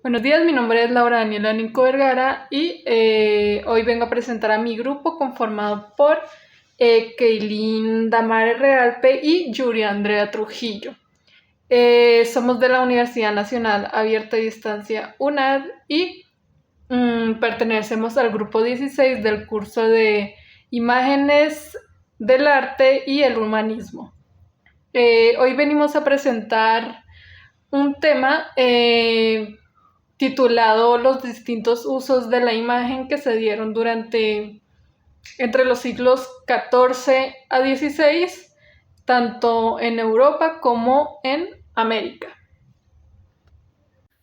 Buenos días, mi nombre es Laura Daniela Nico Vergara y hoy vengo a presentar a mi grupo conformado por Keilin Damare Realpe y Yuri Andrea Trujillo. Somos de la Universidad Nacional Abierta a Distancia UNAD y pertenecemos al grupo 16 del curso de Imágenes del Arte y el Humanismo. Hoy venimos a presentar un tema titulado Los distintos usos de la imagen que se dieron entre los siglos XIV a XVI, tanto en Europa como en América.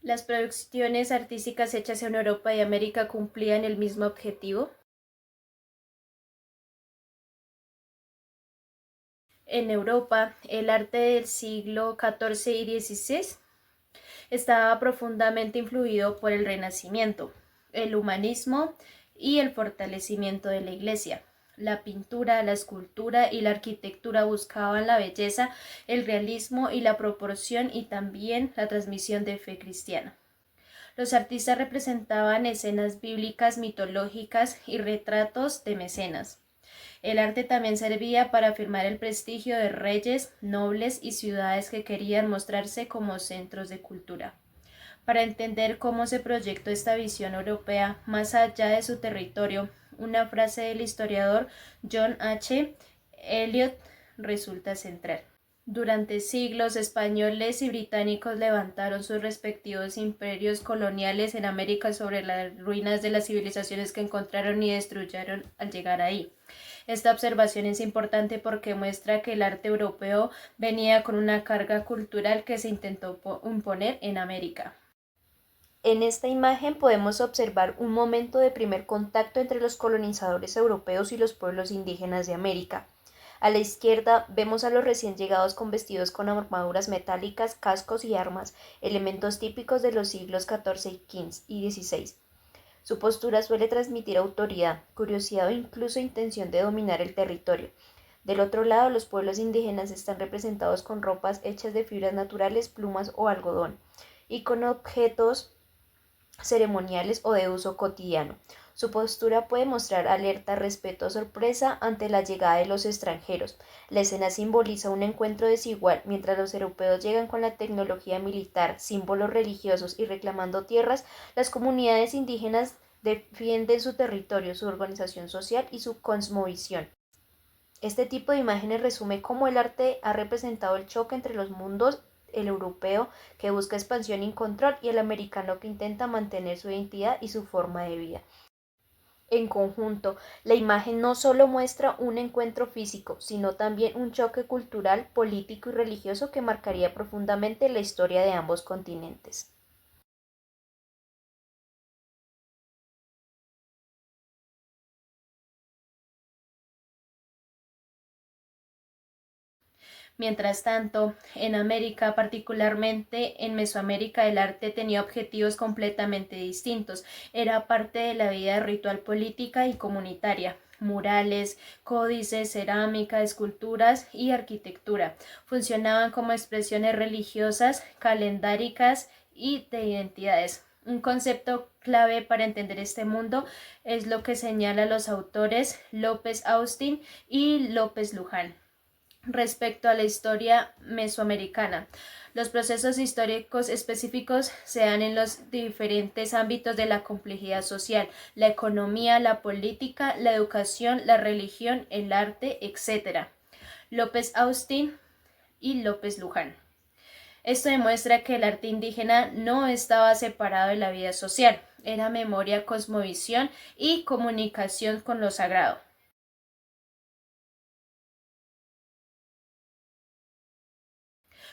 ¿Las producciones artísticas hechas en Europa y América cumplían el mismo objetivo? En Europa, el arte del siglo XIV y XVI estaba profundamente influido por el Renacimiento, el humanismo y el fortalecimiento de la Iglesia. La pintura, la escultura y la arquitectura buscaban la belleza, el realismo y la proporción y también la transmisión de fe cristiana. Los artistas representaban escenas bíblicas, mitológicas y retratos de mecenas. El arte también servía para afirmar el prestigio de reyes, nobles y ciudades que querían mostrarse como centros de cultura. Para entender cómo se proyectó esta visión europea más allá de su territorio, una frase del historiador John H. Eliot resulta central. Durante siglos, españoles y británicos levantaron sus respectivos imperios coloniales en América sobre las ruinas de las civilizaciones que encontraron y destruyeron al llegar ahí. Esta observación es importante porque muestra que el arte europeo venía con una carga cultural que se intentó imponer en América. En esta imagen podemos observar un momento de primer contacto entre los colonizadores europeos y los pueblos indígenas de América. A la izquierda vemos a los recién llegados con vestidos con armaduras metálicas, cascos y armas, elementos típicos de los siglos XIV y XVI. Su postura suele transmitir autoridad, curiosidad o incluso intención de dominar el territorio. Del otro lado, los pueblos indígenas están representados con ropas hechas de fibras naturales, plumas o algodón, y con objetos ceremoniales o de uso cotidiano. Su postura puede mostrar alerta, respeto o sorpresa ante la llegada de los extranjeros. La escena simboliza un encuentro desigual, mientras los europeos llegan con la tecnología militar, símbolos religiosos y reclamando tierras, las comunidades indígenas defienden su territorio, su organización social y su cosmovisión. Este tipo de imágenes resume cómo el arte ha representado el choque entre los mundos, el europeo que busca expansión y control y el americano que intenta mantener su identidad y su forma de vida. En conjunto, la imagen no solo muestra un encuentro físico, sino también un choque cultural, político y religioso que marcaría profundamente la historia de ambos continentes. Mientras tanto, en América, particularmente en Mesoamérica, el arte tenía objetivos completamente distintos. Era parte de la vida ritual política y comunitaria. Murales, códices, cerámica, esculturas y arquitectura funcionaban como expresiones religiosas, calendáricas y de identidades. Un concepto clave para entender este mundo es lo que señalan los autores López Austin y López Luján respecto a la historia mesoamericana. Los procesos históricos específicos se dan en los diferentes ámbitos de la complejidad social, la economía, la política, la educación, la religión, el arte, etc. López Austin y López Luján. Esto demuestra que el arte indígena no estaba separado de la vida social, era memoria, cosmovisión y comunicación con lo sagrado.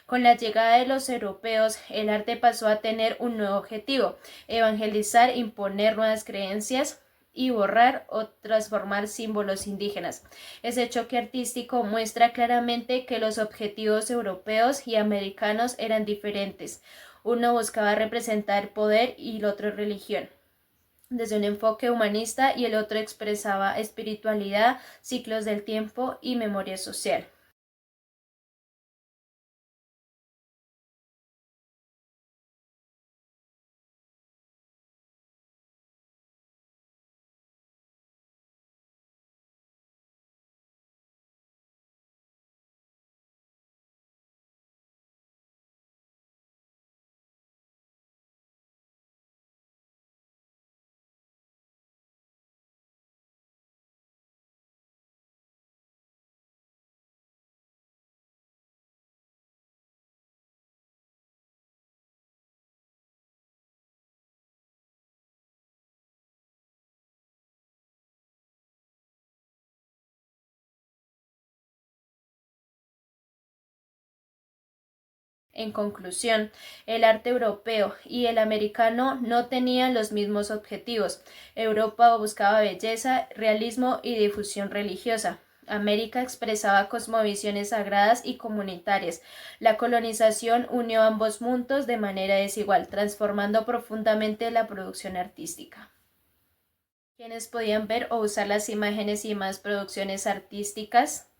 Con la llegada de los europeos, el arte pasó a tener un nuevo objetivo: evangelizar, imponer nuevas creencias y borrar o transformar símbolos indígenas. Ese choque artístico muestra claramente que los objetivos europeos y americanos eran diferentes. Uno buscaba representar poder y el otro religión desde un enfoque humanista, y el otro expresaba espiritualidad, ciclos del tiempo y memoria social. En conclusión, el arte europeo y el americano no tenían los mismos objetivos. Europa buscaba belleza, realismo y difusión religiosa. América expresaba cosmovisiones sagradas y comunitarias. La colonización unió ambos mundos de manera desigual, transformando profundamente la producción artística. Quienes podían ver o usar las imágenes y más producciones artísticas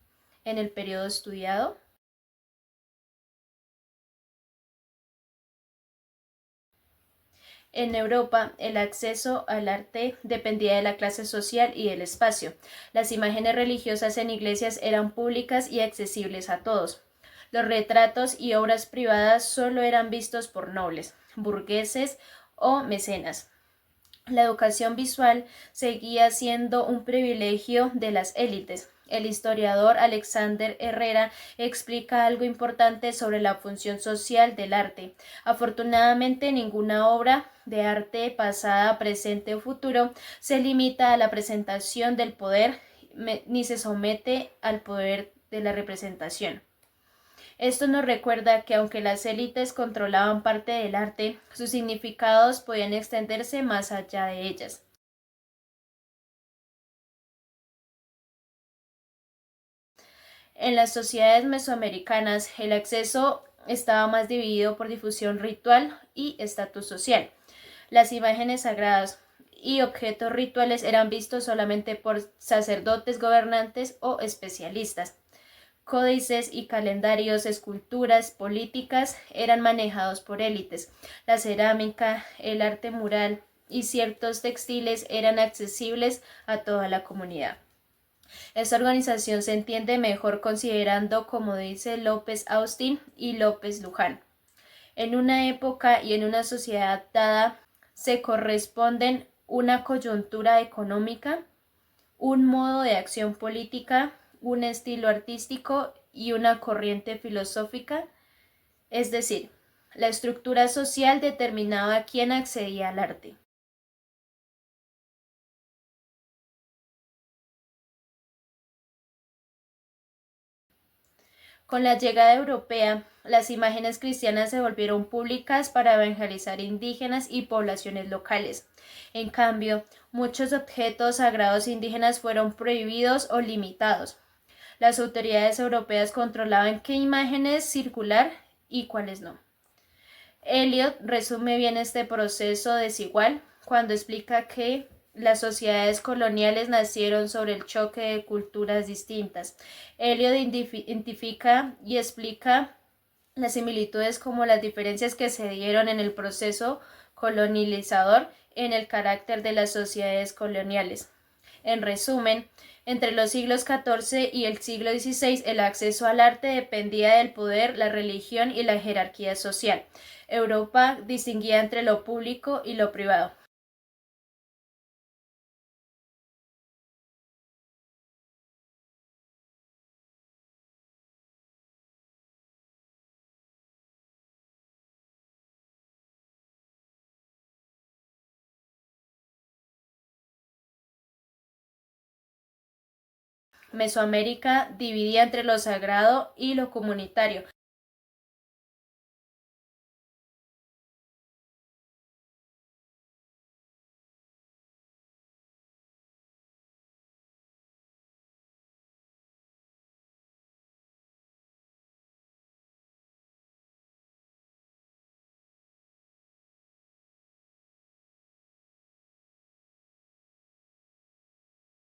en el periodo estudiado. En Europa, el acceso al arte dependía de la clase social y del espacio. Las imágenes religiosas en iglesias eran públicas y accesibles a todos. Los retratos y obras privadas solo eran vistos por nobles, burgueses o mecenas. La educación visual seguía siendo un privilegio de las élites. El historiador Alexander Herrera explica algo importante sobre la función social del arte. Afortunadamente, ninguna obra de arte pasada, presente o futuro se limita a la presentación del poder ni se somete al poder de la representación. Esto nos recuerda que aunque las élites controlaban parte del arte, sus significados podían extenderse más allá de ellas. En las sociedades mesoamericanas, el acceso estaba más dividido por difusión ritual y estatus social. Las imágenes sagradas y objetos rituales eran vistos solamente por sacerdotes, gobernantes o especialistas. Códices y calendarios, esculturas, políticas eran manejados por élites. La cerámica, el arte mural y ciertos textiles eran accesibles a toda la comunidad. Esta organización se entiende mejor considerando, como dice López Austin y López Luján, en una época y en una sociedad dada se corresponden una coyuntura económica, un modo de acción política, un estilo artístico y una corriente filosófica, es decir, la estructura social determinaba quién accedía al arte. Con la llegada europea, las imágenes cristianas se volvieron públicas para evangelizar indígenas y poblaciones locales. En cambio, muchos objetos sagrados indígenas fueron prohibidos o limitados. Las autoridades europeas controlaban qué imágenes circular y cuáles no. Eliot resume bien este proceso desigual cuando explica que las sociedades coloniales nacieron sobre el choque de culturas distintas. Eliot identifica y explica las similitudes como las diferencias que se dieron en el proceso colonizador en el carácter de las sociedades coloniales. En resumen, entre los siglos XIV y el siglo XVI, el acceso al arte dependía del poder, la religión y la jerarquía social. Europa distinguía entre lo público y lo privado. Mesoamérica dividía entre lo sagrado y lo comunitario.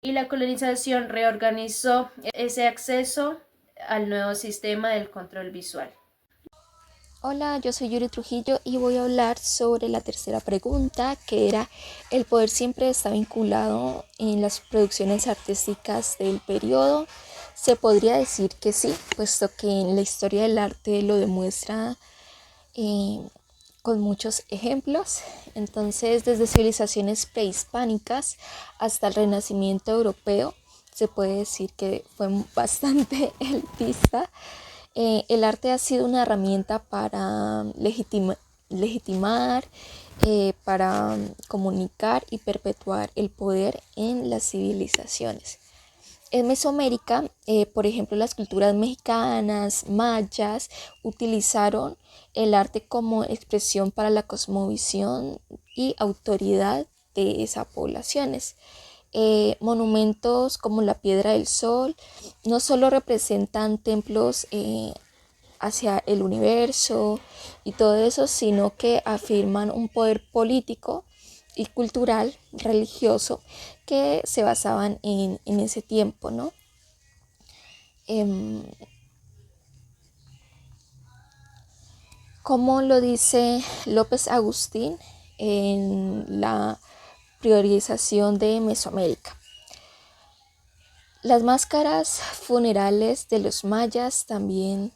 Y la colonización reorganizó ese acceso al nuevo sistema del control visual. Hola, yo soy Yuri Trujillo y voy a hablar sobre la tercera pregunta, que era: ¿el poder siempre está vinculado en las producciones artísticas del periodo? Se podría decir que sí, puesto que en la historia del arte lo demuestra con muchos ejemplos. Entonces, desde civilizaciones prehispánicas hasta el Renacimiento europeo, se puede decir que fue bastante elitista. El arte ha sido una herramienta para legitimar, para comunicar y perpetuar el poder en las civilizaciones. En Mesoamérica, por ejemplo, las culturas mexicanas, mayas, utilizaron el arte como expresión para la cosmovisión y autoridad de esas poblaciones. Monumentos como la Piedra del Sol no solo representan templos hacia el universo y todo eso, sino que afirman un poder político y cultural, religioso, que se basaban en ese tiempo, ¿no? Como lo dice López Agustín en la priorización de Mesoamérica. Las máscaras funerales de los mayas también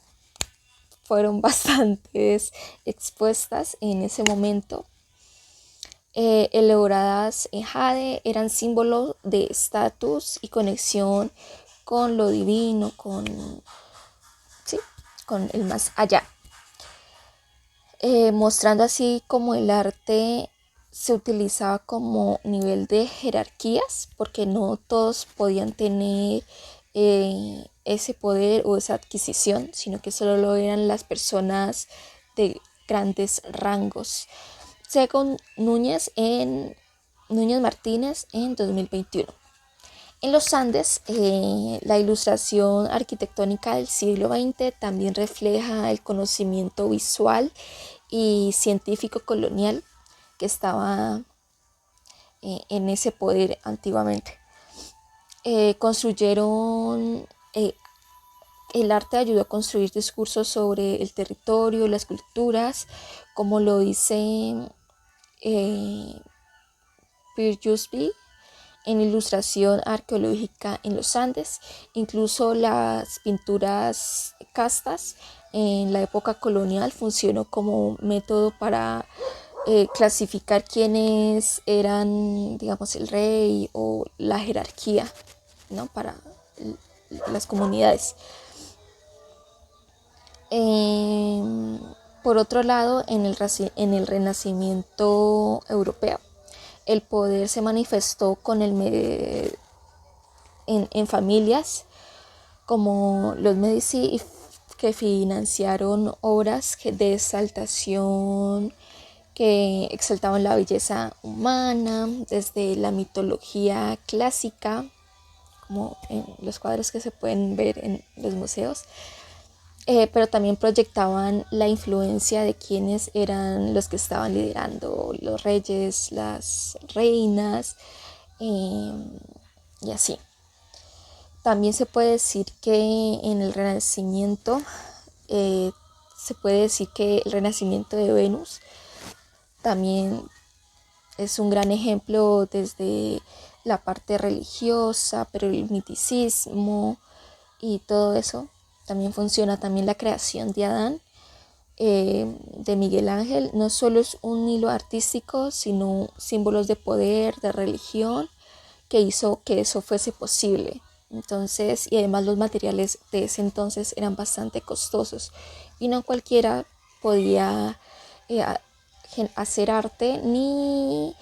fueron bastante expuestas en ese momento. Elaboradas en jade, eran símbolos de estatus y conexión con lo divino, con el más allá. Mostrando así como el arte se utilizaba como nivel de jerarquías, porque no todos podían tener ese poder o esa adquisición, sino que solo lo eran las personas de grandes rangos, según Núñez Martínez en 2021. En los Andes, la ilustración arquitectónica del siglo XX también refleja el conocimiento visual y científico colonial que estaba en ese poder antiguamente. El arte ayudó a construir discursos sobre el territorio, las culturas, como lo dice Pierre Jusby en ilustración arqueológica en los Andes. Incluso las pinturas castas en la época colonial funcionó como método para clasificar quiénes eran, digamos, el rey o la jerarquía, ¿no? Para las comunidades. Por otro lado, en el Renacimiento europeo, el poder se manifestó en familias como los Medici, que financiaron obras de exaltación que exaltaban la belleza humana, desde la mitología clásica, como en los cuadros que se pueden ver en los museos, pero también proyectaban la influencia de quienes eran los que estaban liderando, los reyes, las reinas, y así. También se puede decir que en el Renacimiento, se puede decir que el renacimiento de Venus también es un gran ejemplo desde la parte religiosa, pero el miticismo y todo eso. También funciona también la creación de Adán, de Miguel Ángel. No solo es un hilo artístico, sino símbolos de poder, de religión, que hizo que eso fuese posible. Entonces, y además los materiales de ese entonces eran bastante costosos y no cualquiera podía hacer arte ni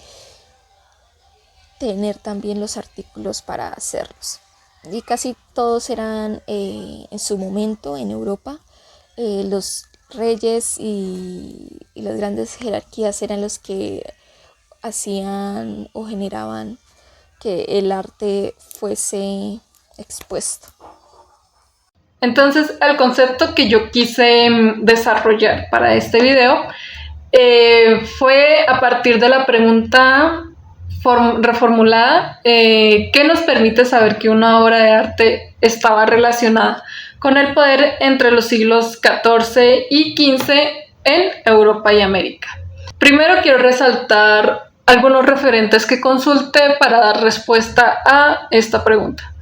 tener también los artículos para hacerlos. Y casi todos eran en su momento en Europa, los reyes y las grandes jerarquías eran los que hacían o generaban que el arte fuese expuesto. Entonces, el concepto que yo quise desarrollar para este video fue a partir de la pregunta reformulada, ¿qué nos permite saber que una obra de arte estaba relacionada con el poder entre los siglos XIV y XV en Europa y América? Primero quiero resaltar algunos referentes que consulté para dar respuesta a esta pregunta.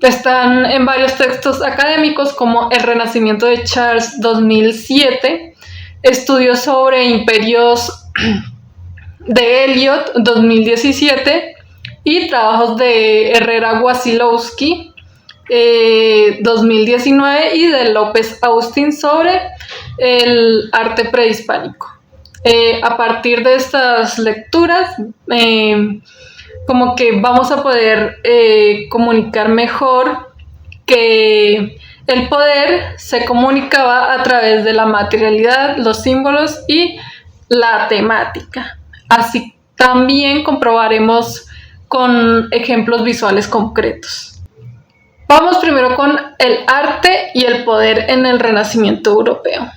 Están en varios textos académicos, como El Renacimiento de Charles 2007, Estudios sobre imperios de Eliot 2017 y trabajos de Herrera Wasilowski 2019 y de López Austin sobre el arte prehispánico. A partir de estas lecturas como que vamos a poder comunicar mejor, que el poder se comunicaba a través de la materialidad, los símbolos y la temática. Así también comprobaremos con ejemplos visuales concretos. Vamos primero con el arte y el poder en el Renacimiento europeo.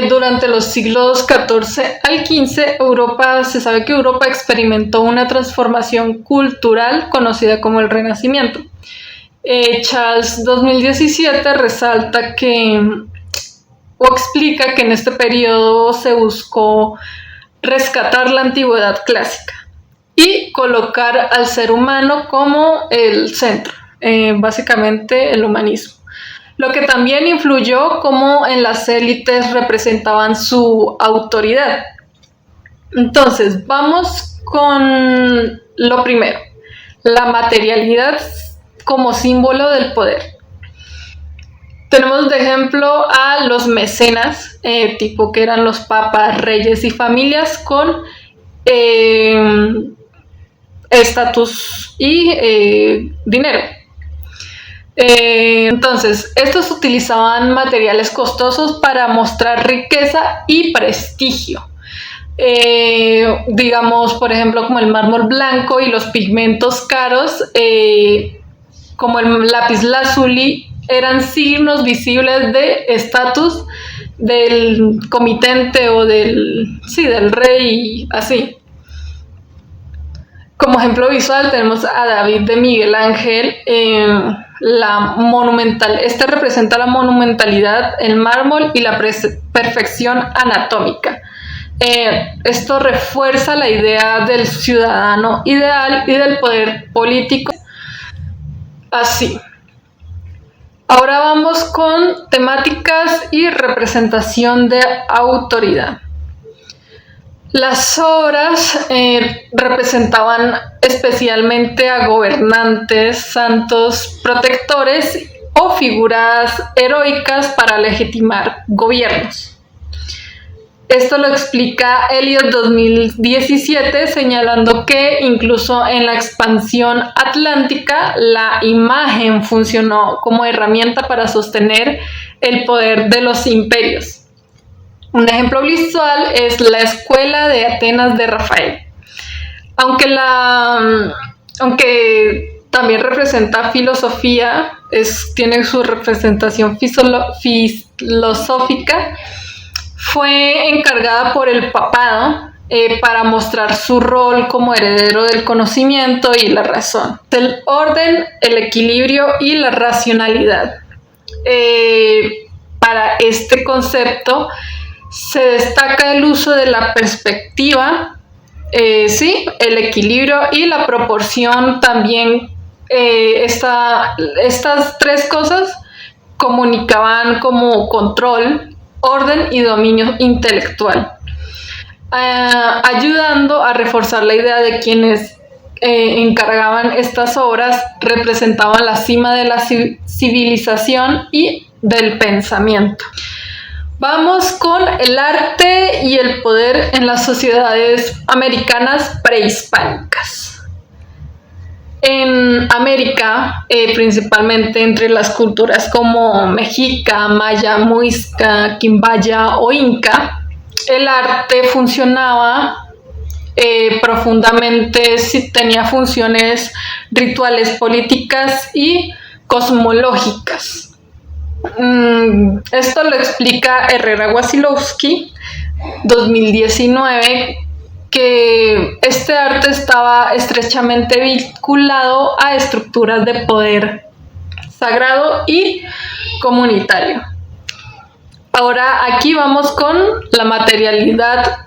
Durante los siglos XIV al XV, se sabe que Europa experimentó una transformación cultural conocida como el Renacimiento. Charles 2017 resalta o explica que en este periodo se buscó rescatar la antigüedad clásica y colocar al ser humano como el centro, básicamente el humanismo. Lo que también influyó cómo en las élites representaban su autoridad. Entonces, vamos con lo primero, la materialidad como símbolo del poder. Tenemos de ejemplo a los mecenas, tipo que eran los papas, reyes y familias con estatus y dinero. Entonces, estos utilizaban materiales costosos para mostrar riqueza y prestigio. Digamos, por ejemplo, como el mármol blanco y los pigmentos caros, como el lapislázuli, eran signos visibles de estatus del comitente o del rey, así. Como ejemplo visual tenemos a David de Miguel Ángel, este representa la monumentalidad, el mármol y la perfección anatómica. Esto refuerza la idea del ciudadano ideal y del poder político. Así. Ahora vamos con temáticas y representación de autoridad. Las obras representaban especialmente a gobernantes, santos, protectores o figuras heroicas para legitimar gobiernos. Esto lo explica Eliot 2017, señalando que incluso en la expansión atlántica la imagen funcionó como herramienta para sostener el poder de los imperios. Un ejemplo visual es la Escuela de Atenas de Rafael. Aunque también representa filosofía, tiene su representación filosófica, fue encargada por el papado para mostrar su rol como heredero del conocimiento y la razón, el orden, el equilibrio y la racionalidad. Para este concepto se destaca el uso de la perspectiva, el equilibrio y la proporción también. Estas tres cosas comunicaban como control, orden y dominio intelectual, ayudando a reforzar la idea de quienes encargaban estas obras representaban la cima de la civilización y del pensamiento. Vamos con el arte y el poder en las sociedades americanas prehispánicas. En América, principalmente entre las culturas como mexica, maya, muisca, quimbaya o inca, el arte funcionaba profundamente, tenía funciones rituales, políticas y cosmológicas. Esto lo explica Herrera Wasilowski 2019, que este arte estaba estrechamente vinculado a estructuras de poder sagrado y comunitario. Ahora aquí vamos con la materialidad,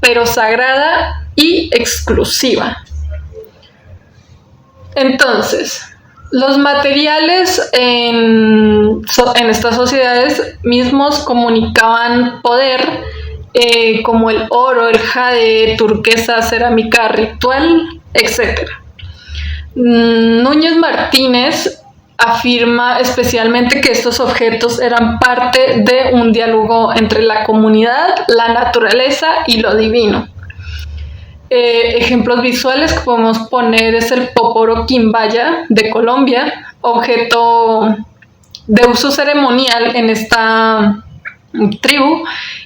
pero sagrada y exclusiva. Entonces, los materiales en estas sociedades mismos comunicaban poder, como el oro, el jade, turquesa, cerámica ritual, etc. Núñez Martínez afirma especialmente que estos objetos eran parte de un diálogo entre la comunidad, la naturaleza y lo divino. Ejemplos visuales que podemos poner es el Poporo Quimbaya de Colombia, objeto de uso ceremonial en esta tribu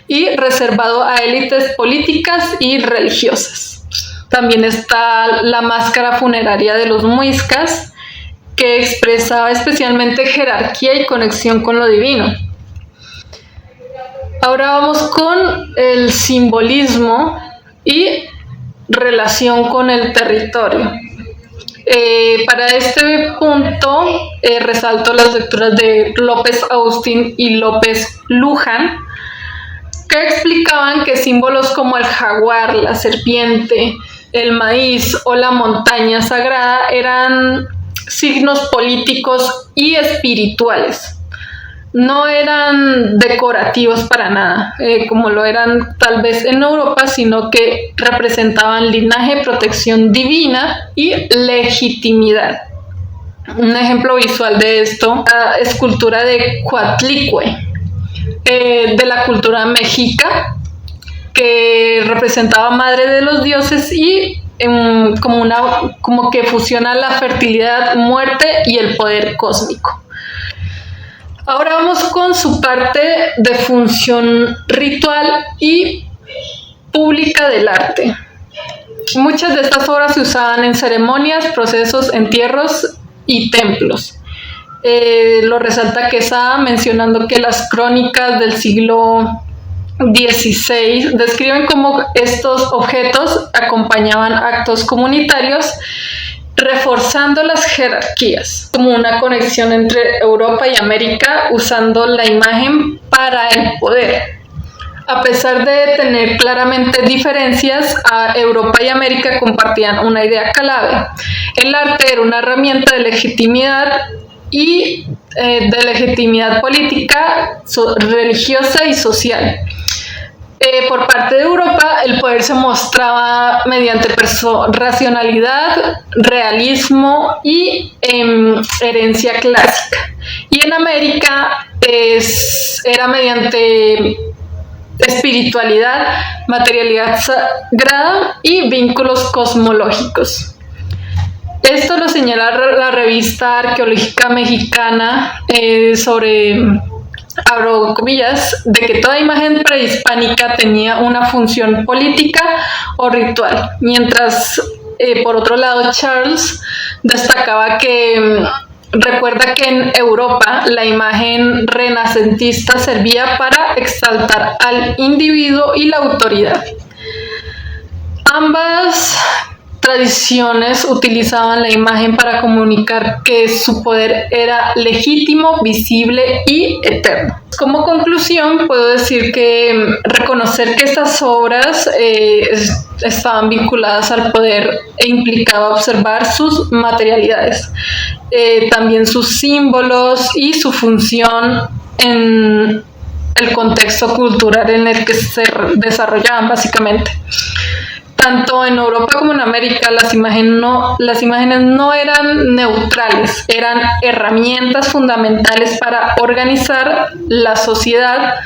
y reservado a élites políticas y religiosas. También está la máscara funeraria de los muiscas, que expresaba especialmente jerarquía y conexión con lo divino. Ahora vamos con el simbolismo y relación con el territorio. Para este punto resalto las lecturas de López Austin y López Luján, que explicaban que símbolos como el jaguar, la serpiente, el maíz o la montaña sagrada eran signos políticos y espirituales. No eran decorativos para nada, como lo eran tal vez en Europa, sino que representaban linaje, protección divina y legitimidad. Un ejemplo visual de esto, la escultura de Coatlicue, de la cultura mexica, que representaba madre de los dioses y como que fusiona la fertilidad, muerte y el poder cósmico. Ahora vamos con su parte de función ritual y pública del arte. Muchas de estas obras se usaban en ceremonias, procesos, entierros y templos. Lo resalta Quesada mencionando que las crónicas del siglo XVI describen cómo estos objetos acompañaban actos comunitarios, reforzando las jerarquías, como una conexión entre Europa y América, usando la imagen para el poder. A pesar de tener claramente diferencias, Europa y América compartían una idea clave. El arte era una herramienta de legitimidad y de legitimidad política, religiosa y social. Por parte de Europa, el poder se mostraba mediante racionalidad, realismo y herencia clásica. Y en América era mediante espiritualidad, materialidad sagrada y vínculos cosmológicos. Esto lo señala la revista arqueológica mexicana sobre, abro comillas, de que toda imagen prehispánica tenía una función política o ritual, mientras por otro lado Charles destacaba que recuerda que en Europa la imagen renacentista servía para exaltar al individuo y la autoridad. Ambas tradiciones utilizaban la imagen para comunicar que su poder era legítimo, visible y eterno. Como conclusión, puedo decir que reconocer que estas obras estaban vinculadas al poder e implicaba observar sus materialidades, también sus símbolos y su función en el contexto cultural en el que se desarrollaban básicamente. Tanto en Europa como en América las imágenes no eran neutrales, eran herramientas fundamentales para organizar la sociedad,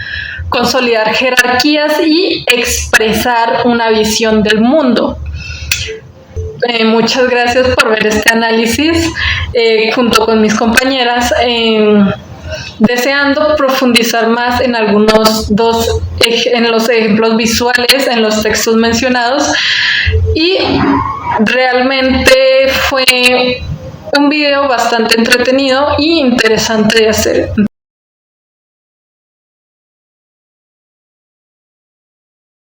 consolidar jerarquías y expresar una visión del mundo. Muchas gracias por ver este análisis junto con mis compañeras. Deseando profundizar más en en los ejemplos visuales, en los textos mencionados, y realmente fue un video bastante entretenido y interesante de hacer.